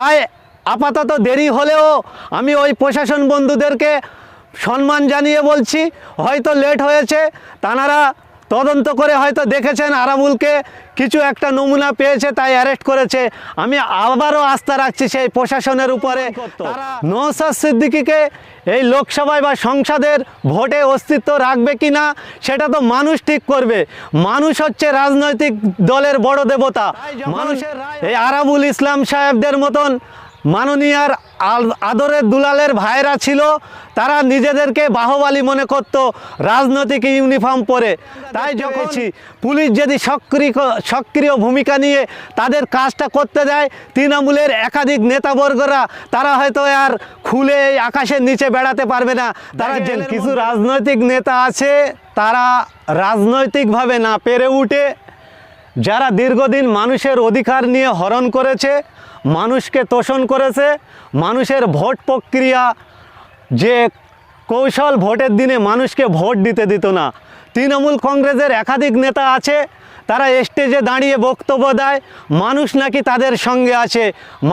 তাই আপাতত দেরি হলেও আমি ওই প্রশাসন বন্ধুদেরকে সম্মান জানিয়ে বলছি, হয়তো লেট হয়েছে, তানারা তদন্ত করে হয়তো দেখেছেন আরাবুলকে কিছু একটা নমুনা পেয়েছে তাই অ্যারেস্ট করেছে। আমি আবারও আস্থা রাখছি সেই প্রশাসনের উপরে। নওশাদ সিদ্দিকীকে এই লোকসভায় বা সংসদের ভোটে অস্তিত্ব রাখবে কি না সেটা তো মানুষ ঠিক করবে। মানুষ হচ্ছে রাজনৈতিক দলের বড় দেবতা। মানুষের এই আরাবুল ইসলাম সাহেবদের মতন মাননীয়ার আদরের দুলালের ভাইরা ছিল, তারা নিজেদেরকে বাহুবলী মনে করত রাজনৈতিক ইউনিফর্ম পরে। তাই যখন পুলিশ যদি সক্রিয় ভূমিকা নিয়ে তাদের কাজটা করতে দেয়, তৃণমূলের একাধিক নেতাবর্গরা তারা হয়তো আর খুলে আকাশের নিচে বেড়াতে পারবে না। তারা কিছু রাজনৈতিক নেতা আছে, তারা রাজনৈতিকভাবে না পেরে উঠে, যারা দীর্ঘদিন মানুষের অধিকার নিয়ে হরণ করেছে, মানুষকে তোষণ করেছে, মানুষের ভোট প্রক্রিয়া যে কৌশল, ভোটের দিনে মানুষকে ভোট দিতে দিত না। তৃণমূল কংগ্রেসের একাধিক নেতা আছে, তারা স্টেজে দাঁড়িয়ে বক্তব্য দেয় মানুষ নাকি তাদের সঙ্গে আছে,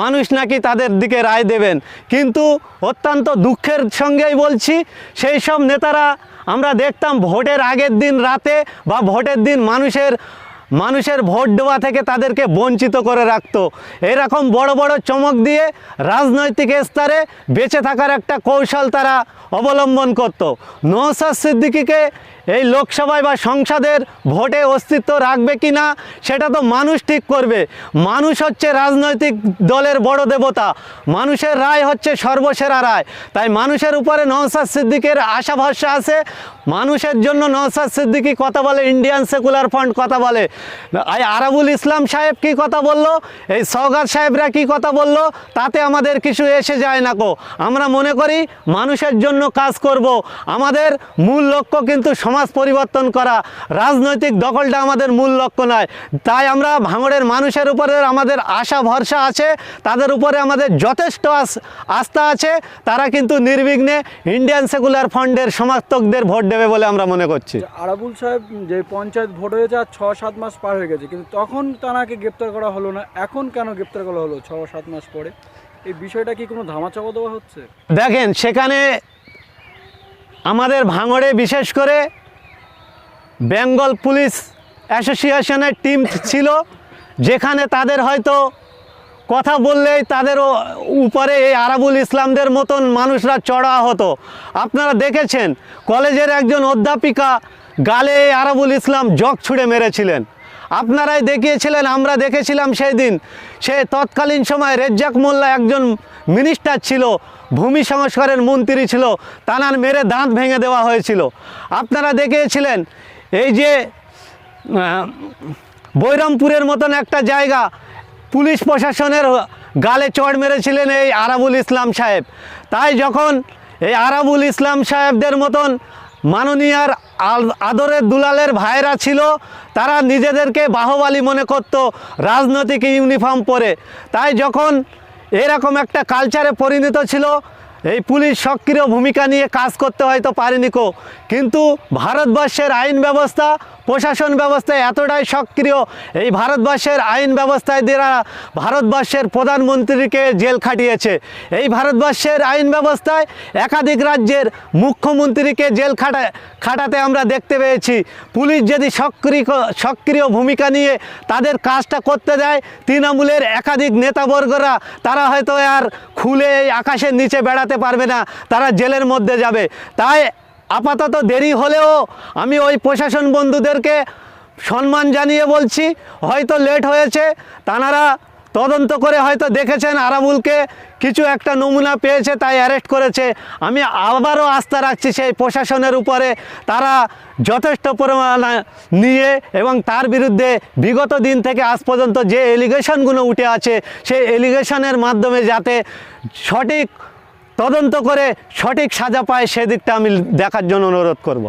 মানুষ নাকি তাদের দিকে রায় দেবেন। কিন্তু অত্যন্ত দুঃখের সঙ্গেই বলছি, সেই সব নেতারা আমরা দেখতাম ভোটের আগের দিন রাতে বা ভোটের দিন মানুষের ভোট দেওয়া থেকে তাদেরকে বঞ্চিত করে রাখতো। এরকম বড় বড় চমক দিয়ে রাজনৈতিক স্তরে বেঁচে থাকার একটা কৌশল তারা অবলম্বন করত। নওশাদ সিদ্দিকীকে এই লোকসভায় বা সংসদের ভোটে অস্তিত্ব রাখবে কি না সেটা তো মানুষ ঠিক করবে। মানুষ হচ্ছে রাজনৈতিক দলের বড় দেবতা, মানুষের রায় হচ্ছে সর্বসেরা রায়। তাই মানুষের উপরে নওশাদ সিদ্দিকীর আশা ভরসা আছে। মানুষের জন্য নওশাদ সিদ্দিকী কথা বলে, ইন্ডিয়ান সেকুলার ফ্রন্ট কথা বলে, এই আরাবুল ইসলাম সাহেব কি কথা বলল, এই সওগাত সাহেবরা কি কথা বলল, তাতে আমাদের কিছু এসে যায় না কো। আমরা মনে করি মানুষের জন্য কাজ করব। আমাদের মূল লক্ষ্য কিন্তু সমাজ পরিবর্তন করা, রাজনৈতিক দখলটা আমাদের মূল লক্ষ্য নয়। তাই আমরা ভাঙড়ের মানুষের উপরে আমাদের আশা ভরসা আছে, তাদের উপরে আমাদের যথেষ্ট আস্থা আছে। তারা কিন্তু নির্বিঘ্নে ইন্ডিয়ান সেকুলার ফ্রন্টের সমর্থকদের ভোট দেবে বলে আমরা মনে করছি। আরাবুল সাহেব যে পঞ্চায়েত ভোট হয়েছে আর 6-7 মাস পার হয়ে গেছে, কিন্তু তখন তাকে গ্রেপ্তার করা হলো না, এখন কেন গ্রেপ্তার করা হলো 6-7 মাস পরে? এই বিষয়টা কি কোনো ধামাচাপা দেওয়া হচ্ছে? দেখেন, সেখানে আমাদের ভাঙড়ে বিশেষ করে বেঙ্গল পুলিশ অ্যাসোসিয়েশনের টিম ছিল, যেখানে তাদের হয়তো কথা বললেই তাদের উপরে এই আরাবুল ইসলামদের মতন মানুষরা চড়া হতো। আপনারা দেখেছেন কলেজের একজন অধ্যাপিকা গালে এই আরাবুল ইসলাম জগ ছুঁড়ে মেরেছিলেন, আপনারাই দেখিয়েছিলেন, আমরা দেখেছিলাম সেই দিন। সে তৎকালীন সময় রেজ্জাক মোল্লা একজন মিনিস্টার ছিল, ভূমি সংস্কারের মন্ত্রী ছিল, তানার মেরে দাঁত ভেঙে দেওয়া হয়েছিল। আপনারা দেখিয়েছিলেন এই যে বৈরামপুরের মতন একটা জায়গা, পুলিশ প্রশাসনের গালে চড় মেরেছিলেন এই আরাবুল ইসলাম সাহেব। তাই যখন এই আরাবুল ইসলাম সাহেবদের মতন মাননীয়ার আদরের দুলালের ভাইরা ছিল, তারা নিজেদেরকে বাহুবলী মনে করত রাজনৈতিক ইউনিফর্ম পরে। তাই যখন এরকম একটা কালচারে পরিণত ছিল, এই পুলিশ সক্রিয় ভূমিকা নিয়ে কাজ করতে হয়তো পারেনি কো। কিন্তু ভারতবর্ষের আইন ব্যবস্থা, প্রশাসন ব্যবস্থা এতটাই সক্রিয়, এই ভারতবর্ষের আইন ব্যবস্থায় যারা ভারতবর্ষের প্রধানমন্ত্রীকে জেল খাটিয়েছে, এই ভারতবর্ষের আইন ব্যবস্থায় একাধিক রাজ্যের মুখ্যমন্ত্রীকে জেল খাটাতে আমরা দেখতে পেয়েছি। পুলিশ যদি সক্রিয় ভূমিকা নিয়ে তাদের কাজটা করতে দেয়, তৃণমূলের একাধিক নেতাবর্গরা তারা হয়তো আর খুলে আকাশের নিচে বেড়াতে পারবে না, তারা জেলের মধ্যে যাবে। তাই আপাতত দেরি হলেও আমি ওই প্রশাসন বন্ধুদেরকে সম্মান জানিয়ে বলছি, হয়তো লেট হয়েছে, তানারা তদন্ত করে হয়তো দেখেছেন আরাবুলকে কিছু একটা নমুনা পেয়েছে তাই অ্যারেস্ট করেছে। আমি আবারও আস্থা রাখছি সেই প্রশাসনের উপরে, তারা যথেষ্ট পরিমাণ নিয়ে এবং তার বিরুদ্ধে বিগত দিন থেকে আজ পর্যন্ত যে এলিগেশনগুলো উঠে আছে, সেই এলিগেশনের মাধ্যমে যাতে সঠিক তদন্ত করে সঠিক সাজা পায় সেদিকটা আমি দেখার জন্য অনুরোধ করব।